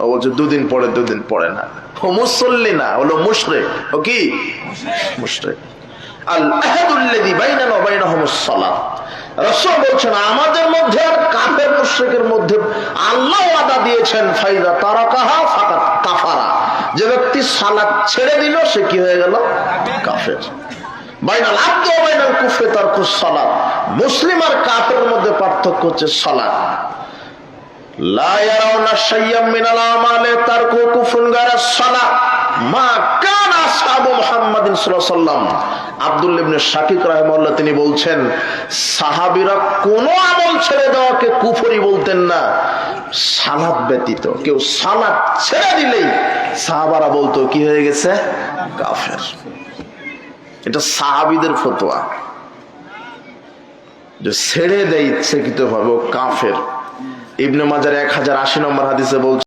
ও বলছে দুদিন পড়ে না, ও মুসল্লি না, হলো মুশরিক। ও কি মুশরিক। আল আহাদুল্লাযী বাইনানা ওয়া বাইনাহুমুস সালাত। রাসূল বলছেন আমাদের মধ্যে আর কাফের মুশরিকের মধ্যে আল্লাহ ওয়াদা দিয়েছেন ফাইযা তারাকাহা ফাকাত কাফারা, যে ব্যক্তি সালাত ছেড়ে দিল সে কি হয়ে গেল? কাফের। বাইনাল আবদি ওয়া বাইনাল কুফরি তারকুস সালাত। মুসলিম আর কাফেরের মধ্যে পার্থক্য হচ্ছে সালাত। লা ইয়ারাউনা শাইয়্যাম মিনাল আমালি তারকু কুফরুন গায়রা সালাত মা কানা আসহাবু মুহাম্মাদিন সাল্লাল্লাহু আলাইহি ওয়াসাল্লাম। আব্দুল্লাহ ইবনে শাকিক রাহিমাহুল্লাহ তিনি বলছেন সাহাবীরা কোন আমল ছেড়ে দেওয়াকে কুফরি বলতেন না, সালাত ব্যতীত। কেউ সালাত ছেড়ে দিলেই সাহাবারা বলতো কি হয়ে গেছে? কাফের। এটা সাহাবীদের ফতোয়া, যে ছেড়ে দেয় ইচ্ছাকৃতভাবে ও কাফের। ইবনে মাজার 1080 নম্বর হাদিসে বলছে